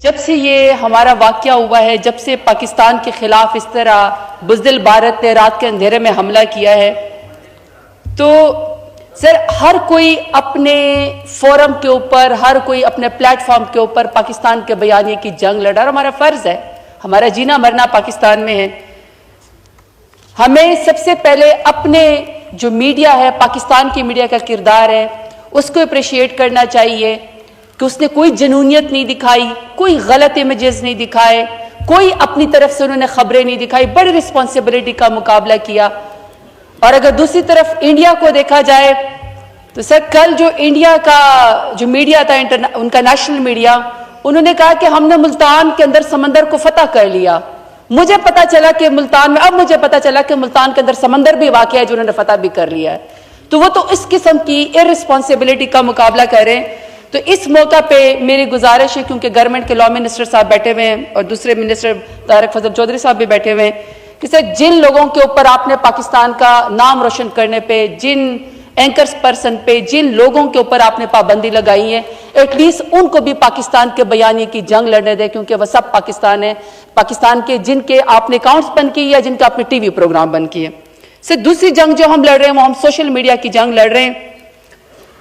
जब से ये हमारा वाकया हुआ है, जब से पाकिस्तान के खिलाफ इस तरह बुज़दिल भारत ने रात के अंधेरे में हमला किया है, तो सर हर कोई अपने फोरम के ऊपर, हर कोई अपने प्लेटफॉर्म के ऊपर पाकिस्तान के बयानिए की जंग लड़ रहा है। हमारा फर्ज है, हमारा जीना मरना पाकिस्तान में है। हमें सबसे पहले अपने जो मीडिया है, पाकिस्तान की मीडिया का किरदार है, उसको अप्रिशिएट करना चाहिए कि उसने कोई जनूनियत नहीं दिखाई, कोई गलत इमेजेस नहीं दिखाए, कोई अपनी तरफ से उन्होंने खबरें नहीं दिखाई, बड़ी रिस्पॉन्सिबिलिटी का मुकाबला किया। और अगर दूसरी तरफ इंडिया को देखा जाए तो सर कल जो इंडिया का जो मीडिया था, उनका नेशनल मीडिया, उन्होंने कहा कि हमने मुल्तान के अंदर समंदर को फतह कर लिया। मुझे पता चला कि मुल्तान में, अब मुझे पता चला कि मुल्तान के अंदर समंदर भी वाक़ है जो उन्होंने फतह भी कर लिया है। तो वो तो इस किस्म की इररिस्पॉन्सिबिलिटी का मुकाबला करें। तो इस मौका पे मेरी गुजारिश है, क्योंकि गवर्नमेंट के लॉ मिनिस्टर साहब बैठे हुए हैं और दूसरे मिनिस्टर तारिक फजल चौधरी साहब भी बैठे हुए हैं, कि सर जिन लोगों के ऊपर आपने पाकिस्तान का नाम रोशन करने पे, जिन एंकर्स पर्सन पे, जिन लोगों के ऊपर आपने पाबंदी लगाई है, एटलीस्ट उनको भी पाकिस्तान के बयानी की जंग लड़ने दें, क्योंकि वह सब पाकिस्तान है, पाकिस्तान के जिनके आपने अकाउंट्स बंद किए या जिनका आपने टीवी प्रोग्राम बंद किए। सर दूसरी जंग जो हम लड़ रहे हैं वो हम सोशल मीडिया की जंग लड़ रहे हैं।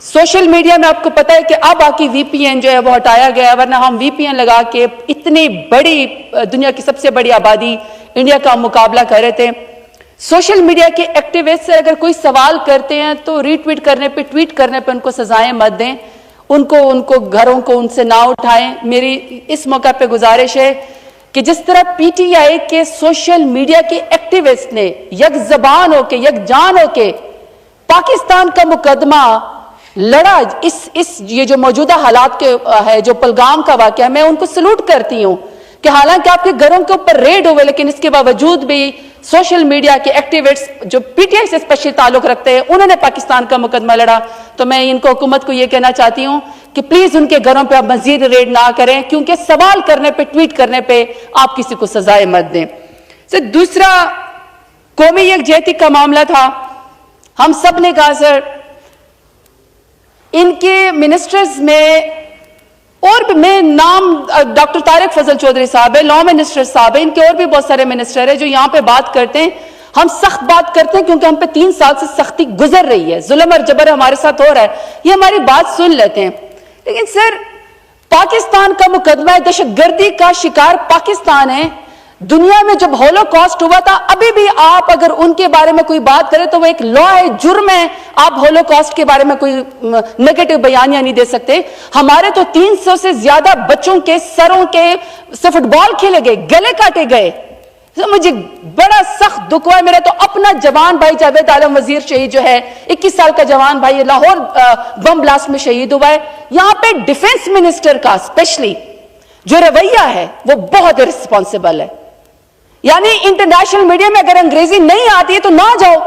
सोशल मीडिया में आपको पता है कि अब बाकी वीपीएन जो है वो हटाया गया है, वरना हम वीपीएन लगा के इतनी बड़ी दुनिया की सबसे बड़ी आबादी इंडिया का मुकाबला कर रहे थे। सोशल मीडिया के एक्टिविस्ट से अगर कोई सवाल करते हैं तो रीट्वीट करने पे, ट्वीट करने पे उनको सजाएं मत दें, उनको घरों को उनसे ना उठाएं। मेरी इस मौका पे गुजारिश है कि जिस तरह पीटीआई के सोशल मीडिया के एक्टिविस्ट ने यक जबान होके, यक जान होके पाकिस्तान का मुकदमा लड़ा, ये जो मौजूदा हालात के है, जो पहलगाम का वाकया, मैं उनको सलूट करती हूं कि हालांकि आपके घरों के ऊपर रेड हुए, लेकिन इसके बावजूद भी सोशल मीडिया के एक्टिविस्ट जो पीटीआई से स्पेशल ताल्लुक रखते हैं, उन्होंने पाकिस्तान का मुकदमा लड़ा। तो मैं इनको हुकूमत को यह कहना चाहती हूं कि प्लीज उनके घरों पे आप मजीद रेड ना करें, क्योंकि सवाल करने पे, ट्वीट करने पे आप किसी को सजाएं मत दें। सर दूसरा कौमी यकजहती का मामला था। हम सब ने कहा सर इनके मिनिस्टर्स में, और भी मैं नाम डॉक्टर तारिक फजल चौधरी साहब है, लॉ मिनिस्टर साहब है, इनके और भी बहुत सारे मिनिस्टर है जो यहाँ पे बात करते हैं। हम सख्त बात करते हैं क्योंकि हम पे 3 साल से सख्ती गुजर रही है, जुल्म और जबर हमारे साथ हो रहा है, ये हमारी बात सुन लेते हैं। लेकिन सर पाकिस्तान का मुकदमा है, दहशतगर्दी का शिकार पाकिस्तान है। दुनिया में जब होलोकॉस्ट हुआ था, अभी भी आप अगर उनके बारे में कोई बात करें तो वो एक लॉ है, जुर्म है, आप होलोकॉस्ट के बारे में कोई नेगेटिव बयानिया नहीं दे सकते। हमारे तो 300 से ज्यादा बच्चों के सरों के से फुटबॉल खेले गए, गले काटे गए। तो मुझे बड़ा सख्त दुख हुआ है। मेरा तो अपना जवान भाई जावेद आलम वजीर शहीद जो है, 21 साल का जवान भाई, लाहौर बम ब्लास्ट में शहीद हुआ है। यहां पे डिफेंस मिनिस्टर का स्पेशली जो रवैया है वो बहुत रिस्पॉन्सिबल है। यानी इंटरनेशनल मीडिया में अगर अंग्रेजी नहीं आती है तो ना जाओ।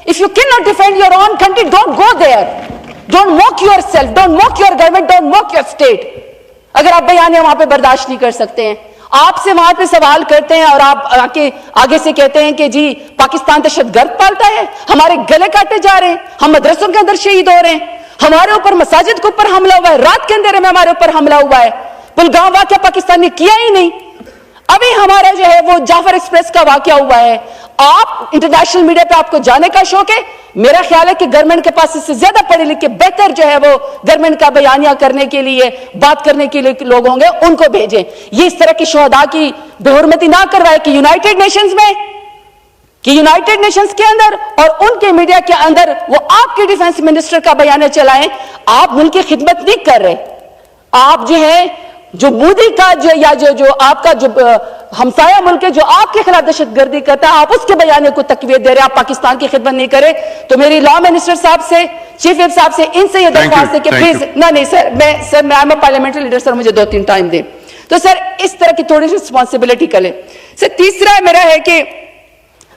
If you can not defend your own country, don't go there, don't mock your self, don't mock your government, don't mock your state. अगर आप बयानियां वहां पे बर्दाश्त नहीं कर सकते हैं, आपसे वहां पे सवाल करते हैं और आप आगे से कहते हैं कि जी पाकिस्तान दहशतगर्द पालता है, हमारे गले काटे जा रहे हैं, हम मदरसों के अंदर शहीद हो रहे हैं, हमारे ऊपर मसाजिद के ऊपर हमला हुआ है, रात के अंधेरे में हमारे ऊपर हमला हुआ है, पहलगाम वाकया पाकिस्तान ने किया ही नहीं। अभी हमारा जो है वो जाफर एक्सप्रेस का वाकया हुआ है। आप इंटरनेशनल मीडिया पे आपको जाने का शौक है, मेरा ख्याल है कि गवर्नमेंट के पास इससे ज्यादा पढ़े लिखे बेहतर जो है वो गवर्नमेंट का बयानिया करने के लिए, बात करने के लिए लोग होंगे, उनको भेजें। ये इस तरह की शोहदा की बेहुरमती ना करवाए कि यूनाइटेड नेशंस में, कि यूनाइटेड नेशंस के अंदर और उनके मीडिया के अंदर वो आपके डिफेंस मिनिस्टर का बयानिया चलाएं। आप मुल्क की खिदमत नहीं कर रहे। आप जो है जो मोदी का जो आपका जो हमसाया मुल्क है जो आपके खिलाफ दहशतगर्दी करता है, आप उसके बयाने को तकवीत दे रहे हैं, आप पाकिस्तान की खिदमत नहीं करे। तो मेरी लॉ मिनिस्टर साहब से, चीफ व्हिप साहब से इनसे ये दरख्वास्त है कि प्लीज नहीं सर मैं I am parliamentary leader sir, मुझे 2-3 टाइम दें। तो सर इस तरह की थोड़ी रिस्पॉन्सिबिलिटी करें। सर तीसरा मेरा है कि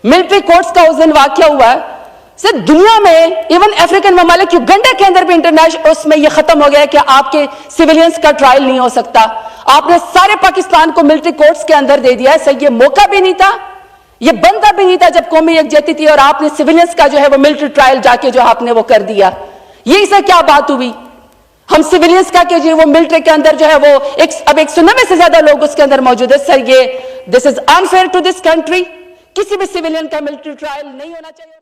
मिलिट्री कोर्ट्स का उस दिन वाकया हुआ है। सर दुनिया में इवन अफ्रीकन ममालिक युगांडा के अंदर भी इंटरनेशनल उसमें यह खत्म हो गया कि आपके सिविलियंस का ट्रायल नहीं हो सकता। आपने सारे पाकिस्तान को मिलिट्री कोर्ट्स के अंदर दे दिया है। सर ये मौका भी नहीं था, ये बनता भी नहीं था जब कौमी यकजहती थी, और आपने सिविलियंस का जो है वो मिलिट्री ट्रायल जाके जो आपने वो कर दिया। ये सर क्या बात हुई? हम सिविलियंस का कीजिए, वो मिलिट्री के अंदर जो है वो अब 190 से ज्यादा लोग उसके अंदर मौजूद है। सर, ये this is unfair to this country. किसी भी सिविलियन का मिलिट्री ट्रायल नहीं होना चाहिए।